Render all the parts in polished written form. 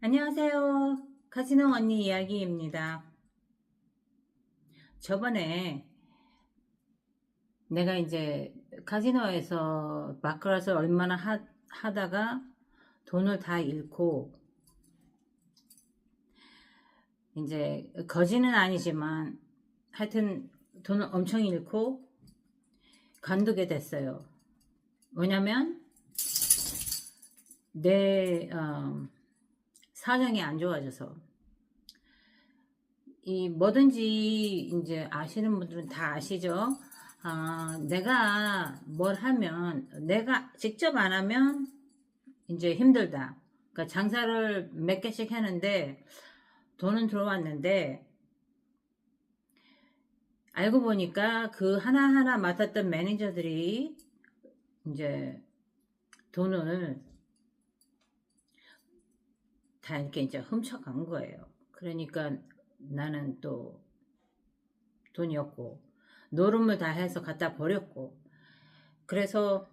안녕하세요. 카지노 언니 이야기입니다. 저번에 내가 이제 카지노에서 마크라스 얼마나 하다가 돈을 다 잃고, 이제 거지는 아니지만 하여튼 돈을 엄청 잃고 관두게 됐어요. 왜냐면 내 사정이 안 좋아져서. 이 뭐든지 이제 아시는 분들은 다 아시죠? 내가 뭘 하면, 내가 직접 안 하면 이제 힘들다. 그러니까 장사를 몇 개씩 하는데 돈은 들어왔는데, 알고 보니까 그 하나하나 맡았던 매니저들이 이제 돈을 다 이렇게 이제 훔쳐간 거예요. 그러니까 나는 또 돈이 없고 노름을 다 해서 갖다 버렸고, 그래서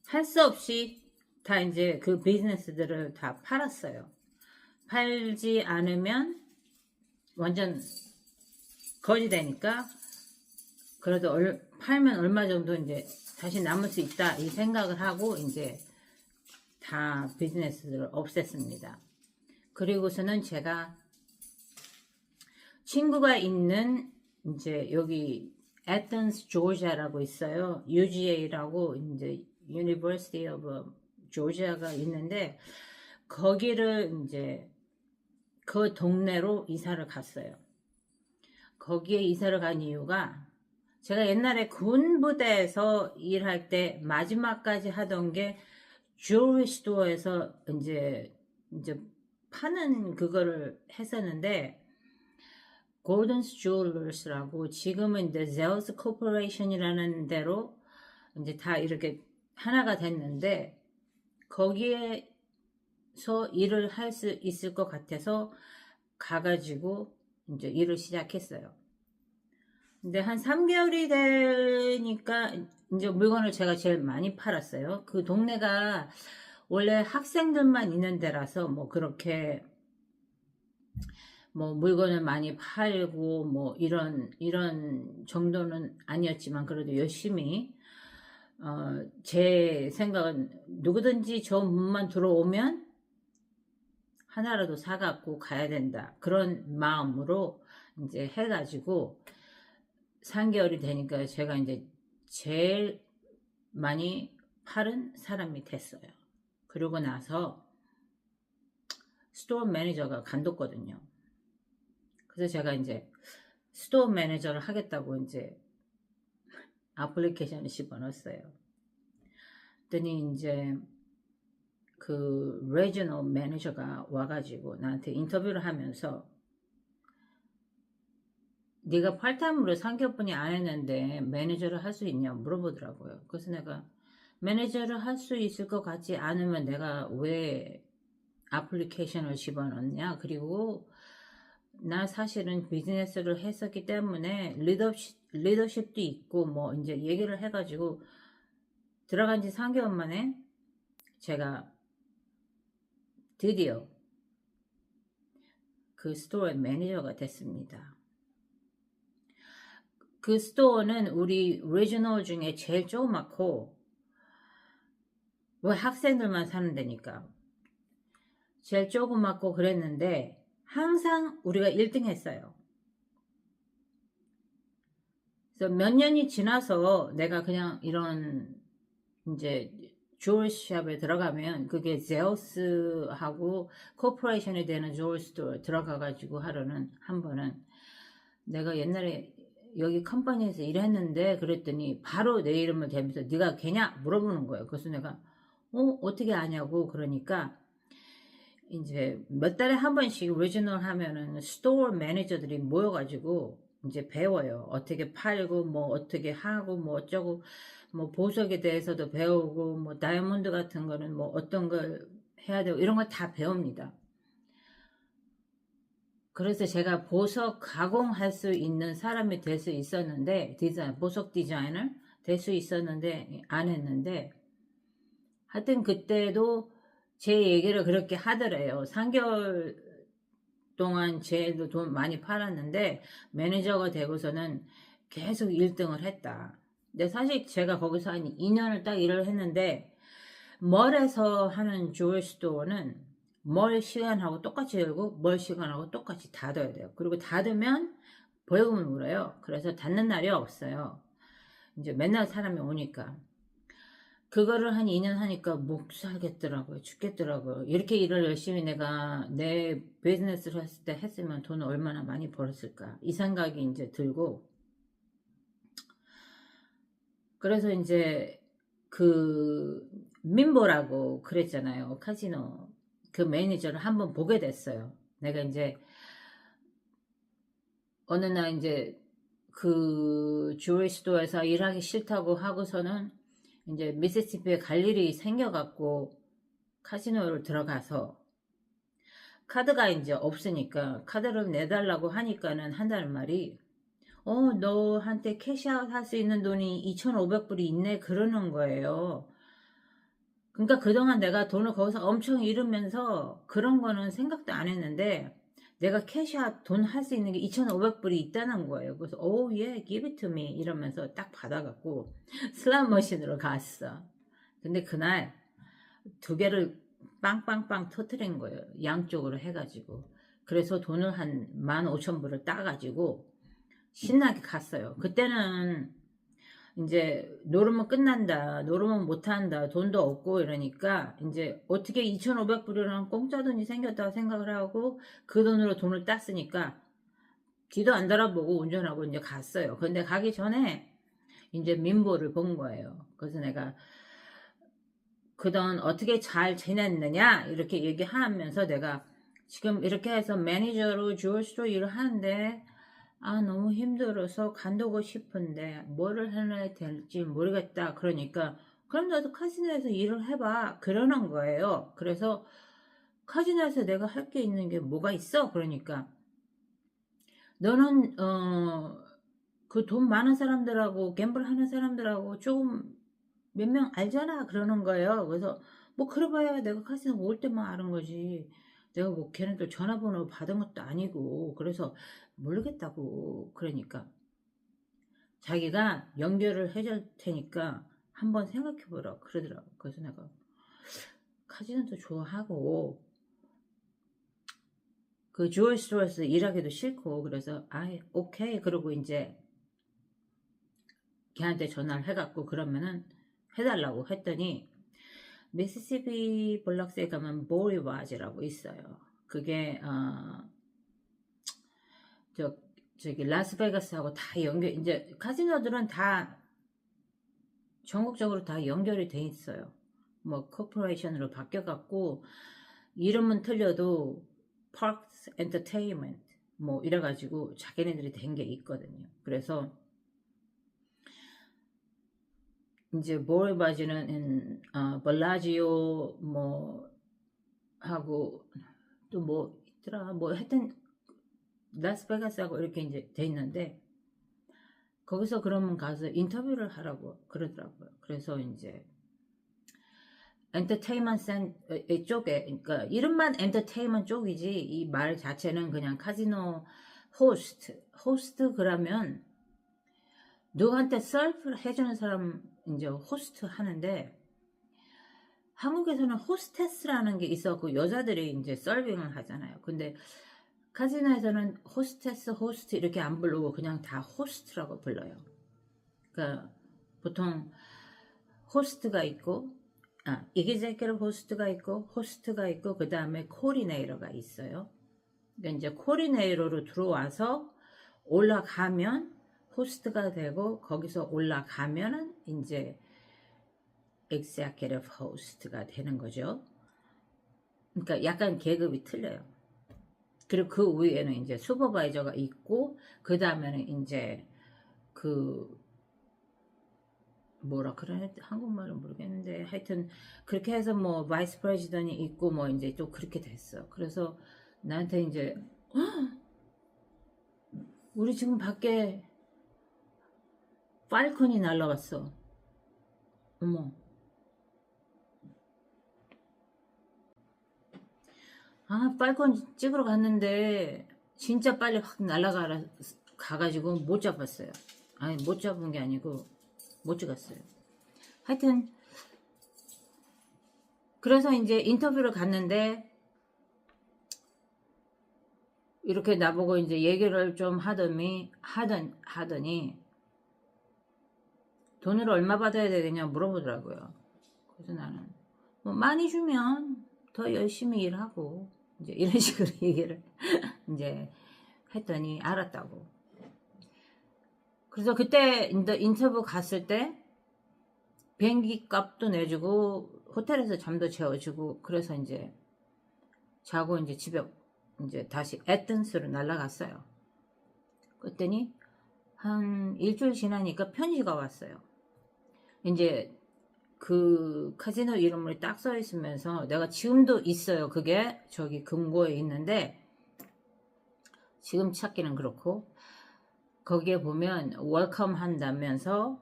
할 수 없이 다 이제 그 비즈니스들을 다 팔았어요. 팔지 않으면 완전 거지 되니까, 그래도 팔면 얼마 정도 이제 다시 남을 수 있다 이 생각을 하고 이제 다 비즈니스들을 없앴습니다. 그리고서는 제가 친구가 있는 이제 여기 에턴스 조지아라고 있어요. UGA라고 이제 University of Georgia가 있는데, 거기를 이제 그 동네로 이사를 갔어요. 거기에 이사를 간 이유가, 제가 옛날에 군부대에서 일할 때 마지막까지 하던 게 주얼리 스토어에서 이제 파는 그거를 했었는데, 골든스 주얼러스라고 지금은 이제 젤스 코퍼레이션이라는 데로 이제 다 이렇게 하나가 됐는데, 거기에서 일을 할 수 있을 것 같아서 가가지고 이제 일을 시작했어요. 근데 한 3개월이 되니까 이제 물건을 제가 제일 많이 팔았어요. 그 동네가 원래 학생들만 있는 데라서 뭐 그렇게 뭐 물건을 많이 팔고 뭐 이런 정도는 아니었지만, 그래도 열심히 제 생각은 누구든지 저 문만 들어오면 하나라도 사갖고 가야 된다, 그런 마음으로 이제 해가지고 3개월이 되니까 제가 이제 제일 많이 팔은 사람이 됐어요. 그러고 나서 스토어 매니저가 간뒀거든요. 그래서 제가 이제 스토어 매니저를 하겠다고 이제 애플리케이션을 집어넣었어요. 그랬더니 이제 그 리저널 매니저가 와가지고 나한테 인터뷰를 하면서, 네가 팔타임으로 3개월뿐이 안 했는데 매니저를 할 수 있냐 물어보더라고요. 그래서 내가 매니저를 할 수 있을 것 같지 않으면 내가 왜 애플리케이션을 집어넣냐, 그리고 나 사실은 비즈니스를 했었기 때문에 리더십도 있고 뭐 이제 얘기를 해가지고 들어간 지 3개월 만에 제가 드디어 그 스토어의 매니저가 됐습니다. 그 스토어는 우리 리저널 중에 제일 조그맣고, 왜 학생들만 사는 데니까 제일 조그맣고 그랬는데 항상 우리가 1등 했어요. 그래서 몇 년이 지나서 내가 그냥 이런 이제 주얼샵에 들어가면, 그게 제우스하고 코퍼레이션이 되는 주얼스토어 들어가가지고 하루는 한 번은, 내가 옛날에 여기 컴퍼니에서 일했는데 그랬더니 바로 내 이름을 대면서 네가 걔냐 물어보는 거예요. 그래서 내가 어떻게 아냐고, 그러니까 이제 몇 달에 한 번씩 리저널 하면은 스토어 매니저들이 모여가지고 이제 배워요. 어떻게 팔고 뭐 어떻게 하고 뭐 어쩌고, 뭐 보석에 대해서도 배우고 뭐 다이아몬드 같은 거는 뭐 어떤 걸 해야 되고 이런 걸 다 배웁니다. 그래서 제가 보석 가공할 수 있는 사람이 될 수 있었는데, 보석 디자이너 될 수 있었는데 안 했는데, 하여튼 그때도 제 얘기를 그렇게 하더래요. 3개월 동안 쟤도 돈 많이 팔았는데 매니저가 되고서는 계속 1등을 했다. 근데 사실 제가 거기서 한 2년을 딱 일을 했는데 멀에서 하는 주얼 스토어는 멀 시간하고 똑같이 열고 멀 시간하고 똑같이 닫아야 돼요. 그리고 닫으면 벌금을 물어요. 그래서 닫는 날이 없어요. 이제 맨날 사람이 오니까. 그거를 한 2년 하니까 못 살겠더라고요. 죽겠더라고요. 이렇게 일을 열심히 내가 내 비즈니스를 했을 때 했으면 돈을 얼마나 많이 벌었을까. 이 생각이 이제 들고. 그래서 이제 그 민보라고 그랬잖아요. 카지노. 그 매니저를 한번 보게 됐어요. 내가 이제 어느 날 이제 그 주얼리 스토어에서 일하기 싫다고 하고서는 이제 미시시피에 갈 일이 생겨갖고 카지노를 들어가서 카드가 이제 없으니까 카드를 내달라고 하니까는 한다는 말이 너한테 캐시아웃 할 수 있는 돈이 2,500불이 있네 그러는 거예요. 그러니까 그동안 내가 돈을 거기서 엄청 잃으면서 그런 거는 생각도 안 했는데 내가 캐시아웃 돈 할 수 있는 게 2,500불이 있다는 거예요. 그래서 예, give it to me 이러면서 딱 받아갖고 슬롯 머신으로 갔어. 근데 그날 2개를 빵빵빵 터트린 거예요. 양쪽으로 해가지고. 그래서 돈을 한 15,000불을 따가지고 신나게 갔어요. 그때는 이제 노름은 끝난다, 노름은 못한다, 돈도 없고 이러니까 이제 어떻게 2,500불이라는 공짜 돈이 생겼다고 생각을 하고 그 돈으로 돈을 땄으니까 뒤도 안 돌아보고 운전하고 이제 갔어요. 근데 가기 전에 이제 민보를 본 거예요. 그래서 내가 그동안 어떻게 잘 지냈느냐 이렇게 얘기하면서 내가 지금 이렇게 해서 매니저로 주얼스토어 일을 하는데 너무 힘들어서 간두고 싶은데 뭐를 해야 될지 모르겠다. 그러니까 그럼 너도 카지노에서 일을 해봐 그러는 거예요. 그래서 카지노에서 내가 할 게 있는 게 뭐가 있어? 그러니까 너는 그 돈 많은 사람들하고 갬블 하는 사람들하고 조금 몇 명 알잖아 그러는 거예요. 그래서 뭐 그래봐야 내가 카지노 올 때만 아는 거지. 내가 뭐 걔네들 전화번호 받은 것도 아니고 그래서 모르겠다고. 그러니까 자기가 연결을 해줄 테니까 한번 생각해보라 그러더라고. 그래서 내가 카지노도 좋아하고 그 주얼 스토어에서 일하기도 싫고 그래서 오케이 그러고 이제 걔한테 전화를 해갖고 그러면은 해달라고 했더니 미시시피 블락스에 가면 보리와즈라고 있어요. 그게 저기 라스베가스하고 다 이제 카지노들은 다 전국적으로 다 연결이 돼 있어요. 뭐 코퍼레이션으로 바뀌어갖고 이름은 틀려도 파크스 엔터테인먼트 뭐 이래가지고 자기네들이 된 게 있거든요. 그래서 이제 보리바지는 벌라지오 뭐 하고 또 뭐 있더라 뭐 하여튼 라스베가스하고 이렇게 이제 돼 있는데 거기서 그러면 가서 인터뷰를 하라고 그러더라고요. 그래서 이제 엔터테인먼트 쪽에 그러니까 이름만 엔터테인먼트 쪽이지 이 말 자체는 그냥 카지노 호스트 그러면 누구한테 서브를 해주는 사람 이제 호스트 하는데 한국에서는 호스테스라는 게 있었고 여자들이 이제 서빙을 하잖아요. 근데 카지노에서는 호스테스, 호스트 이렇게 안 부르고 그냥 다 호스트라고 불러요. 그러니까 보통 호스트가 있고 이기제기를 호스트가 있고 호스트가 있고 그 다음에 코디네이터가 있어요. 그러니까 이제 코디네이터로 들어와서 올라가면 호스트가 되고 거기서 올라가면은 이제 executive host가 되는 거죠. 그러니까 약간 계급이 틀려요. 그리고 그 위에는 이제 슈퍼바이저가 있고 그 다음에는 이제 그 뭐라 그래 한국말은 모르겠는데 하여튼 그렇게 해서 뭐 바이스 프레지던이 있고 뭐 이제 또 그렇게 됐어. 그래서 나한테 이제 우리 지금 밖에 팔콘이 날라왔어. 어머 아, 팔콘 찍으러 갔는데 진짜 빨리 확 가가지고 못 잡았어요. 아니, 못 잡은 게 아니고 못 찍었어요. 하여튼 그래서 이제 인터뷰를 갔는데 이렇게 나보고 이제 얘기를 좀 하더니 돈을 얼마 받아야 되겠냐 물어보더라고요. 그래서 나는 뭐 많이 주면 더 열심히 일하고 이제 이런 식으로 얘기를 이제 했더니 알았다고. 그래서 그때 인터뷰 갔을 때 비행기 값도 내주고 호텔에서 잠도 재워주고 그래서 이제 자고 이제 집에 이제 다시 에튼스로 날아갔어요. 그랬더니 한 일주일 지나니까 편지가 왔어요. 이제 그 카지노 이름을 딱 써 있으면서 내가 지금도 있어요. 그게 저기 금고에 있는데 지금 찾기는 그렇고 거기에 보면 웰컴 한다면서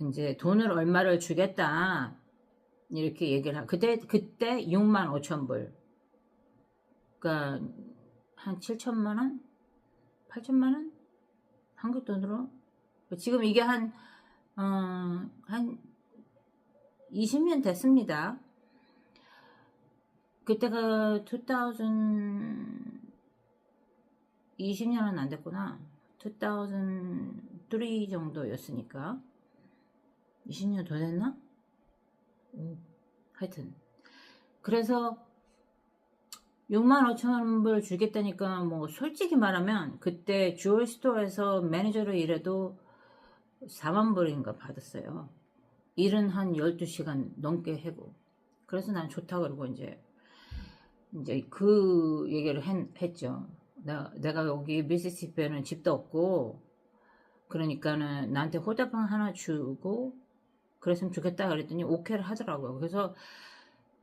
이제 돈을 얼마를 주겠다 이렇게 얘기를 하고 그때 65,000불 그러니까 한 7천만원? 8천만원? 한국 돈으로 지금 이게 한 20년 됐습니다. 그때가 20년은 안 됐구나. 2003 정도였으니까 20년 더 됐나? 하여튼 그래서 65,000불 주겠다니까 뭐 솔직히 말하면 그때 주얼 스토어에서 매니저로 일해도 40,000불인가 받았어요. 일은 한 12시간 넘게 하고 그래서 난 좋다 그러고 이제 그 얘기를 했죠. 내가 여기 미시시피에는 집도 없고 그러니까는 나한테 호텔방 하나 주고 그랬으면 좋겠다 그랬더니 오케이를 하더라고요. 그래서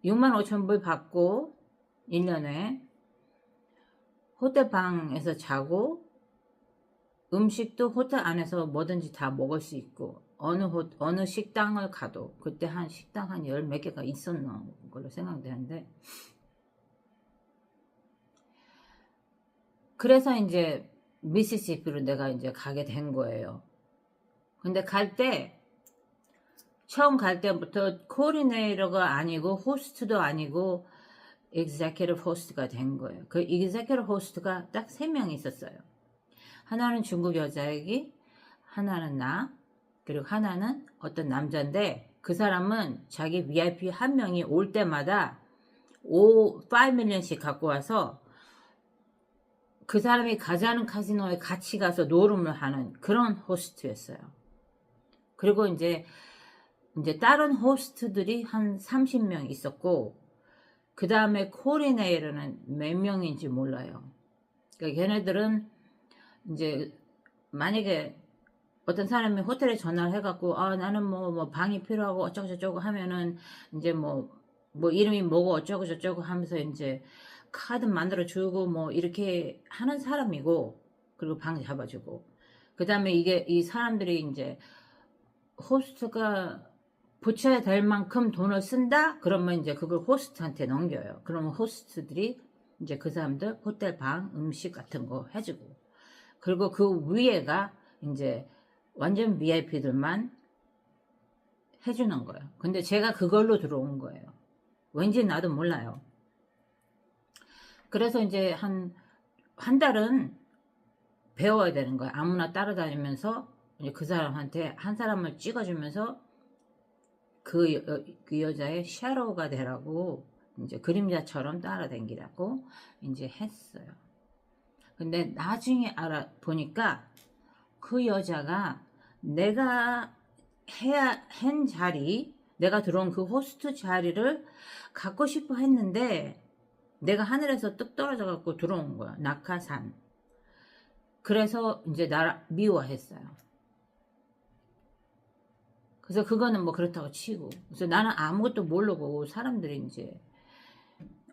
65,000불 받고 1년에 호텔방에서 자고 음식도 호텔 안에서 뭐든지 다 먹을 수 있고 어느 식당을 가도 그때 한 식당 한 10몇 개가 있었나 걸로 생각되는데 그래서 이제 미시시피로 내가 이제 가게 된 거예요. 근데 처음 갈 때부터 코디네이터가 아니고 호스트도 아니고 executive host가 된 거예요. 그 executive host가 딱 3명 있었어요. 하나는 중국 여자애기, 하나는 나, 그리고 하나는 어떤 남자인데 그 사람은 자기 VIP 한 명이 올 때마다 5밀리언씩 갖고 와서 그 사람이 가자는 카지노에 같이 가서 노름을 하는 그런 호스트였어요. 그리고 이제 다른 호스트들이 한 30명 있었고 그 다음에 코디네이터는 몇 명인지 몰라요. 그러니까 걔네들은 이제 만약에 어떤 사람이 호텔에 전화를 해갖고 나는 뭐 방이 필요하고 어쩌고저쩌고 하면은 이제 뭐 이름이 뭐고 어쩌고저쩌고 하면서 이제 카드 만들어주고 뭐 이렇게 하는 사람이고 그리고 방 잡아주고 그 다음에 이 사람들이 이제 호스트가 붙여야 될 만큼 돈을 쓴다? 그러면 이제 그걸 호스트한테 넘겨요. 그러면 호스트들이 이제 그 사람들 호텔 방 음식 같은 거 해주고 그리고 그 위에가 이제 완전 VIP들만 해주는 거예요. 근데 제가 그걸로 들어온 거예요. 왠지 나도 몰라요. 그래서 이제 한 달은 배워야 되는 거예요. 아무나 따라다니면서 이제 그 사람한테 한 사람을 찍어주면서 그 여자의 샤로우가 되라고 이제 그림자처럼 따라다니라고 이제 했어요. 근데 나중에 알아보니까 그 여자가 내가 한 자리, 내가 들어온 그 호스트 자리를 갖고 싶어 했는데 내가 하늘에서 뚝 떨어져 갖고 들어온 거야. 낙하산. 그래서 이제 나를 미워했어요. 그래서 그거는 뭐 그렇다고 치고. 그래서 나는 아무것도 모르고 사람들이 이제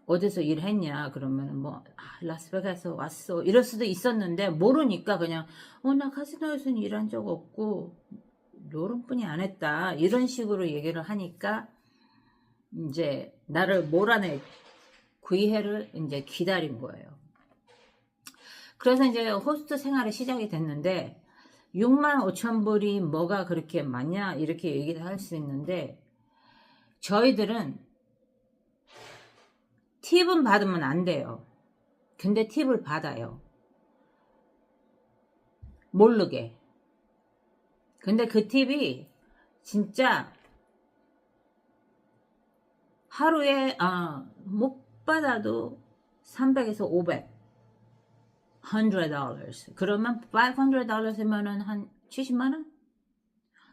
어디서 일했냐 그러면 뭐 라스베가스에서 왔어 이럴 수도 있었는데 모르니까 그냥 나 카지노에서는 일한 적 없고 노름뿐이 안 했다 이런 식으로 얘기를 하니까 이제 나를 몰아내고 기회를 이제 기다린 거예요. 그래서 이제 호스트 생활이 시작이 됐는데 65,000불이 뭐가 그렇게 많냐 이렇게 얘기를 할 수 있는데 저희들은 팁은 받으면 안 돼요. 근데 팁을 받아요. 모르게. 근데 그 팁이 진짜 하루에 못 받아도 300에서 500 $100 그러면 $500이면은 한 70만원?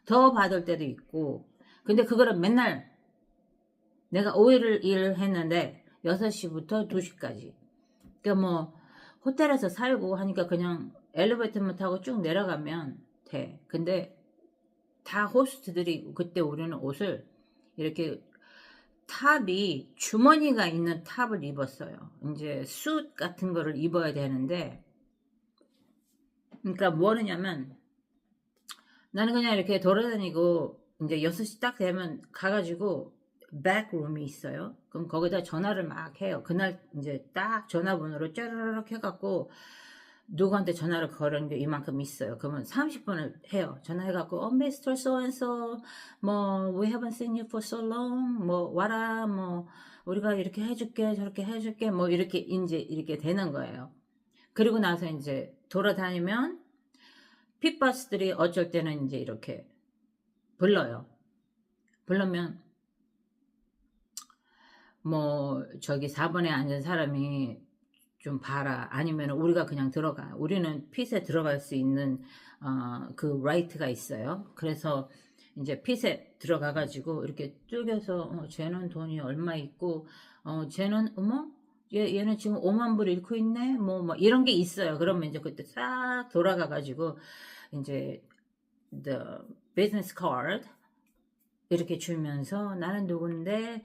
더 받을 때도 있고 근데 그거를 맨날 내가 5일을 일을 했는데 6시부터 2시까지 그러니까 뭐 호텔에서 살고 하니까 그냥 엘리베이터만 타고 쭉 내려가면 돼. 근데 다 호스트들이 그때 우리는 옷을 이렇게 탑이 주머니가 있는 탑을 입었어요. 이제 숯 같은 거를 입어야 되는데 그러니까 뭐 하냐면 나는 그냥 이렇게 돌아다니고 이제 6시 딱 되면 가가지고 백룸이 있어요. 그럼 거기다 전화를 막 해요. 그날 이제 딱 전화번호로 짜르르륵 해갖고 누구한테 전화를 걸은 게 이만큼 있어요. 그러면 30분을 해요. 전화해갖고 Mr. So and so 뭐 we haven't seen you for so long 뭐 와라 뭐 우리가 이렇게 해줄게 저렇게 해줄게 뭐 이렇게 이제 이렇게 되는 거예요. 그리고 나서 이제 돌아다니면 pit버스들이 어쩔 때는 이제 이렇게 불러요. 부르면 뭐 저기 4번에 앉은 사람이 좀 봐라 아니면 우리가 그냥 들어가. 우리는 핏에 들어갈 수 있는 그 라이트가 있어요. 그래서 이제 핏에 들어가 가지고 이렇게 쪼개서 쟤는 돈이 얼마 있고 쟤는 어머 얘는 지금 5만 불 잃고 있네 뭐 이런 게 있어요. 그러면 이제 그때 싹 돌아가 가지고 이제 the business card 이렇게 주면서 나는 누군데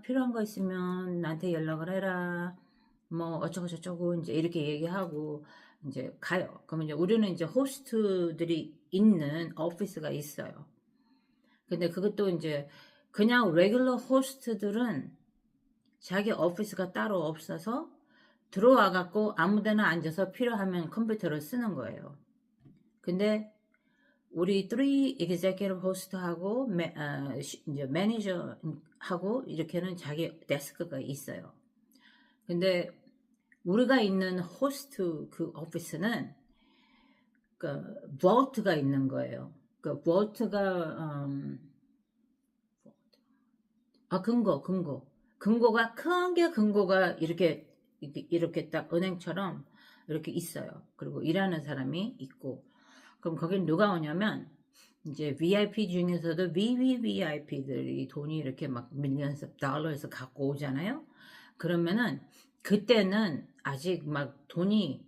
필요한 거 있으면 나한테 연락을 해라 뭐 어쩌고 저쩌고 이제 이렇게 얘기하고 이제 가요. 그러면 이제 우리는 이제 호스트들이 있는 오피스가 있어요. 근데 그것도 이제 그냥 레귤러 호스트들은 자기 오피스가 따로 없어서 들어와 갖고 아무데나 앉아서 필요하면 컴퓨터를 쓰는 거예요. 근데 우리 3 executive host하고 이제 매니저하고 이렇게는 자기 데스크가 있어요. 근데 우리가 있는 호스트 그 오피스는 그 볼트가 있는 거예요. 그 볼트가 금고가 큰 게 금고가 이렇게 딱 은행처럼 이렇게 있어요. 그리고 일하는 사람이 있고 그럼 거긴 누가 오냐면 이제 VIP 중에서도 VVVIP들이 돈이 이렇게 막 millions of dollars에서 갖고 오잖아요. 그러면은 그때는 아직 막 돈이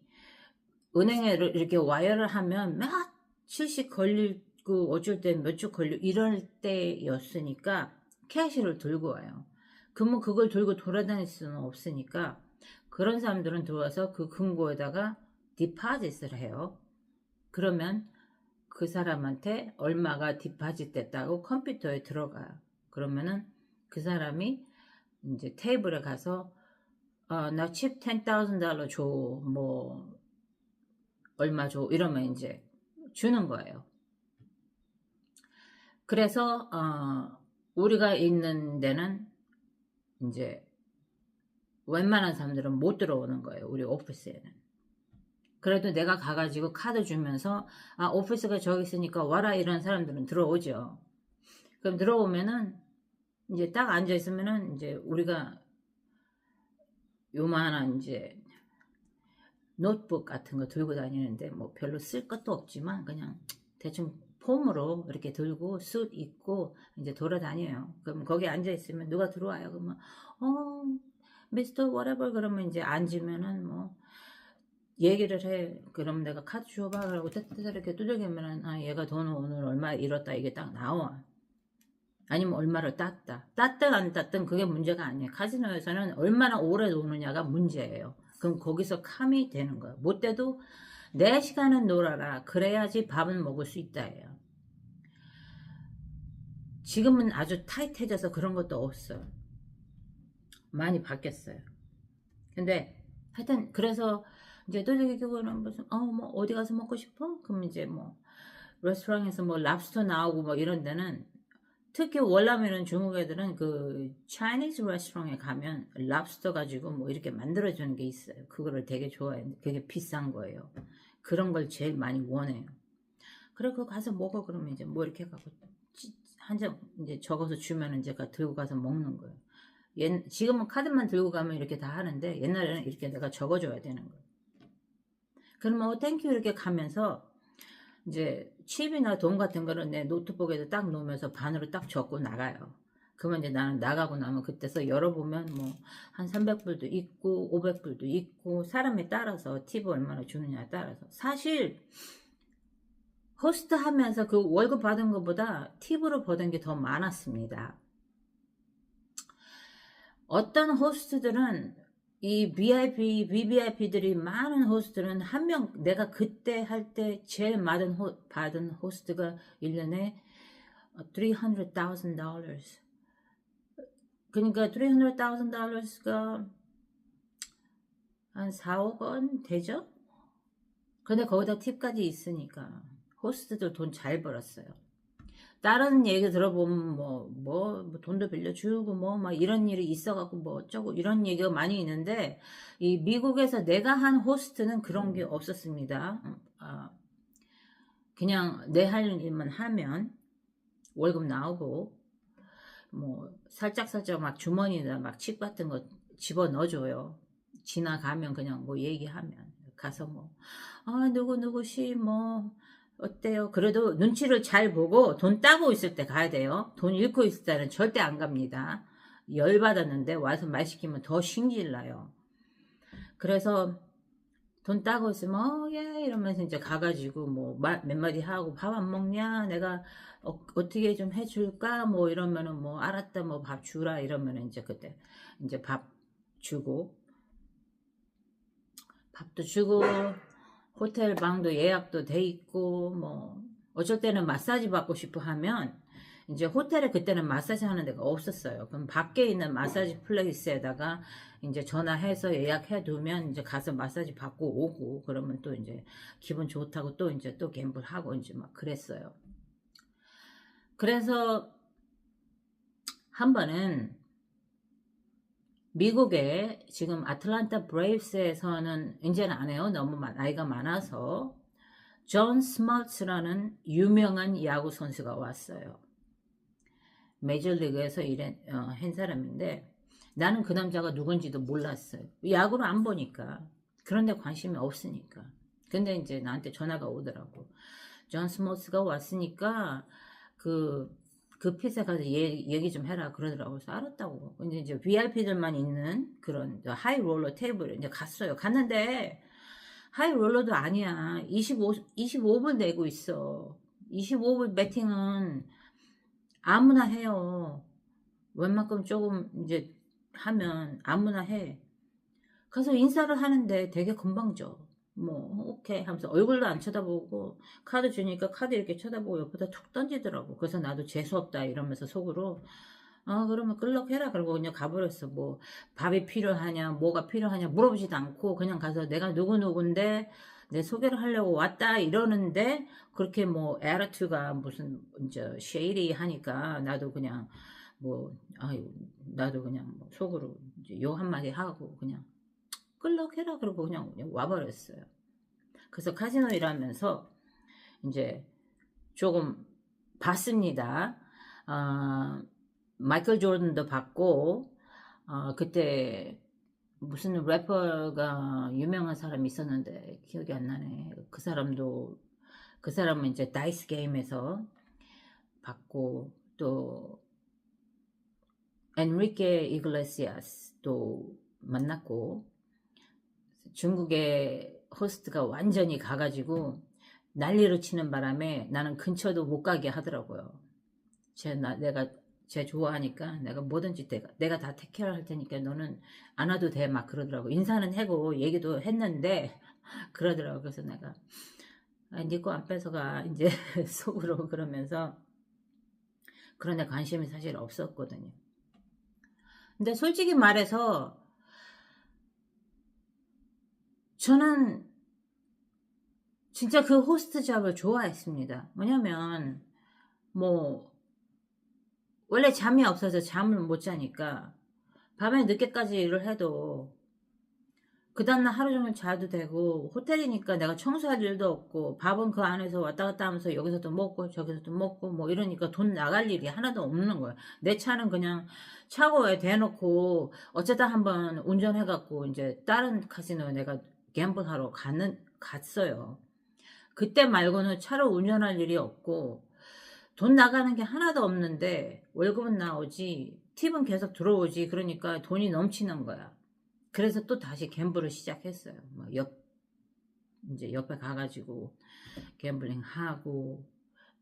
은행에 이렇게 와이어를 하면 며칠씩 걸리고 어쩔 땐 몇 주 걸리고 이럴 때였으니까 캐시를 들고 와요. 그러면 그걸 들고 돌아다닐 수는 없으니까 그런 사람들은 들어와서 그 금고에다가 디파짓을 해요. 그러면 그 사람한테 얼마가 디파짓 됐다고 컴퓨터에 들어가요. 그러면은 그 사람이 이제 테이블에 가서 나 칩 $10,000 줘, 뭐 얼마 줘 이러면 이제 주는 거예요. 그래서 우리가 있는 데는 이제 웬만한 사람들은 못 들어오는 거예요. 우리 오피스에는. 그래도 내가 가가지고 카드 주면서 오피스가 저기 있으니까 와라 이런 사람들은 들어오죠. 그럼 들어오면은 이제 딱 앉아 있으면은 이제 우리가 요만한 이제 노트북 같은 거 들고 다니는데 뭐 별로 쓸 것도 없지만 그냥 대충 폼으로 이렇게 들고 숯 입고 이제 돌아다녀요. 그럼 거기 앉아 있으면 누가 들어와요. 그러면 미스터 whatever 그러면 이제 앉으면은 뭐 얘기를 해. 그럼 내가 카드 줘봐. 그러고 따따따 이렇게 두들기면은 얘가 돈을 오늘 얼마 잃었다 이게 딱 나와. 아니면 얼마를 땄다. 땄든 안 땄든 그게 문제가 아니에요. 카지노에서는 얼마나 오래 노느냐가 문제예요. 그럼 거기서 캄이 되는 거예요. 못 돼도 내 시간은 놀아라. 그래야지 밥은 먹을 수 있다예요. 지금은 아주 타이트해져서 그런 것도 없어요. 많이 바뀌었어요. 근데 하여튼 그래서 이제 또래교는 무슨 뭐 어디 가서 먹고 싶어? 그럼 이제 뭐 레스토랑에서 뭐 랍스터 나오고 뭐 이런 데는 특히 월남에는 중국 애들은 그 차이니즈 레스토랑에 가면 랍스터 가지고 뭐 이렇게 만들어주는 게 있어요. 그거를 되게 좋아해요. 그게 비싼 거예요. 그런 걸 제일 많이 원해요. 그래 그거 가서 먹어 그러면 이제 뭐 이렇게 가고 한 장 이제 적어서 주면 이제 들고 가서 먹는 거예요. 지금은 카드만 들고 가면 이렇게 다 하는데 옛날에는 이렇게 내가 적어줘야 되는 거예요. 그러면 땡큐 이렇게 가면서 이제 칩이나 돈 같은 거는 내 노트북에도 딱 놓으면서 반으로 딱 적고 나가요. 그러면 이제 나는 나가고 나면 그때서 열어보면 뭐 한 300불도 있고 500불도 있고 사람에 따라서 팁을 얼마나 주느냐에 따라서 사실 호스트 하면서 그 월급 받은 것보다 팁으로 받은 게 더 많았습니다. 어떤 호스트들은 이 VIP, VVIP들이 많은 호스트는 한 명, 내가 그때 할 때 제일 받은 호스트가 1년에 $300,000. 그러니까 $300,000가 한 4억 원 되죠? 근데 거기다 팁까지 있으니까 호스트들 돈 잘 벌었어요. 다른 얘기 들어보면 뭐 돈도 빌려주고 뭐 막 이런 일이 있어갖고 뭐 어쩌고 이런 얘기가 많이 있는데 이 미국에서 내가 한 호스트는 그런 게 없었습니다. 그냥 내 할 일만 하면 월급 나오고 뭐 살짝살짝 막 주머니에다 막 칩 같은 거 집어 넣어줘요. 지나가면 그냥 뭐 얘기하면 가서 뭐 누구누구씨 뭐 어때요? 그래도 눈치를 잘 보고 돈 따고 있을 때 가야 돼요. 돈 잃고 있을 때는 절대 안 갑니다. 열받았는데 와서 말 시키면 더 신기일나요. 그래서 돈 따고 있으면 예 이러면서 이제 가가지고 뭐 몇 마디 하고 밥 안 먹냐 내가 어떻게 좀 해줄까 뭐 이러면은 뭐 알았다 뭐 밥 주라 이러면은 이제 그때 이제 밥 주고 밥도 주고 호텔 방도 예약도 돼 있고 뭐 어쩔 때는 마사지 받고 싶어 하면 이제 호텔에 그때는 마사지 하는 데가 없었어요. 그럼 밖에 있는 마사지 플레이스에다가 이제 전화해서 예약해 두면 이제 가서 마사지 받고 오고 그러면 또 이제 기분 좋다고 또 이제 또 갬블하고 이제 막 그랬어요. 그래서 한 번은 미국에 지금 아틀란타 브레이브스에서는 이제는 안 해요. 너무 나이가 많아서 존 스몰츠라는 유명한 야구 선수가 왔어요. 메이저리그에서 한 사람인데 나는 그 남자가 누군지도 몰랐어요. 야구를 안 보니까 그런데 관심이 없으니까. 근데 이제 나한테 전화가 오더라고. 존 스몰츠가 왔으니까 그 핏에 가서 얘기 좀 해라 그러더라고. 그래서 알았다고. 이제 VIP들만 있는 그런 하이 롤러 테이블에 이제 갔어요. 갔는데 하이 롤러도 아니야. 25불 내고 있어. 25불 배팅은 아무나 해요. 웬만큼 조금 이제 하면 아무나 해. 그래서 인사를 하는데 되게 금방 줘. 뭐 오케이 하면서 얼굴도 안 쳐다보고 카드 주니까 카드 이렇게 쳐다보고 옆에다 툭 던지더라고. 그래서 나도 재수없다 이러면서 속으로 그러면 끌럭해라 그러고 그냥 가버렸어. 뭐 밥이 필요하냐 뭐가 필요하냐 물어보지도 않고 그냥 가서 내가 누구누군데 내 소개를 하려고 왔다 이러는데 그렇게 뭐 에러투가 무슨 이제 쉐이리 하니까 나도 그냥 뭐 아유 나도 그냥 뭐 속으로 이제 요 한마디 하고 그냥 끌럭해라 그러고 그냥 와버렸어요. 그래서 카지노 일하면서 이제 조금 봤습니다. 마이클 조던도 봤고 그때 무슨 래퍼가 유명한 사람이 있었는데 기억이 안 나네. 그 사람은 이제 다이스 게임에서 봤고 또 엔리케 이글레시아스도 만났고 중국의 호스트가 완전히 가가지고 난리를 치는 바람에 나는 근처도 못 가게 하더라고요. 내가 쟤 좋아하니까 내가 뭐든지 내가 다 테케어 할 테니까 너는 안 와도 돼 막 그러더라고. 인사는 하고 얘기도 했는데 그러더라고. 그래서 내가 네 거 안 뺏어가 이제 속으로 그러면서 그런 데 관심이 사실 없었거든요. 근데 솔직히 말해서 저는 진짜 그 호스트 잡을 좋아했습니다. 왜냐면 뭐 원래 잠이 없어서 잠을 못 자니까 밤에 늦게까지 일을 해도 그 다음날 하루 종일 자도 되고, 호텔이니까 내가 청소할 일도 없고, 밥은 그 안에서 왔다 갔다 하면서 여기서도 먹고 저기서도 먹고 뭐 이러니까 돈 나갈 일이 하나도 없는 거야. 내 차는 그냥 차고에 대놓고 어쩌다 한번 운전해갖고 이제 다른 카지노에 내가 갬블하러 갔어요. 그때 말고는 차로 운전할 일이 없고 돈 나가는 게 하나도 없는데 월급은 나오지, 팁은 계속 들어오지. 그러니까 돈이 넘치는 거야. 그래서 또 다시 갬블을 시작했어요. 이제 옆에 가가지고 갬블링 하고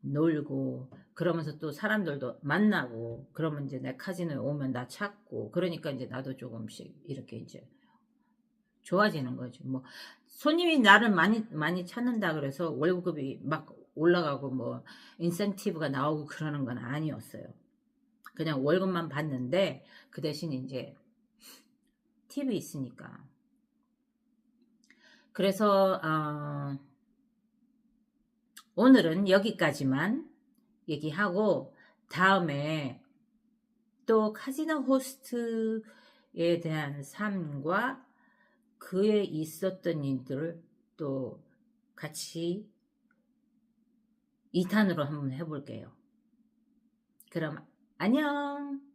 놀고, 그러면서 또 사람들도 만나고, 그러면 이제 내 카지노에 오면 나 찾고, 그러니까 이제 나도 조금씩 이렇게 이제 좋아지는 거지. 뭐 손님이 나를 많이 찾는다 그래서 월급이 막 올라가고 뭐 인센티브가 나오고 그러는 건 아니었어요. 그냥 월급만 받는데 그 대신 이제 팁이 있으니까. 그래서 오늘은 여기까지만 얘기하고 다음에 또 카지노 호스트에 대한 삶과 그에 있었던 일들을 또 같이 2탄으로 한번 해볼게요. 그럼 안녕.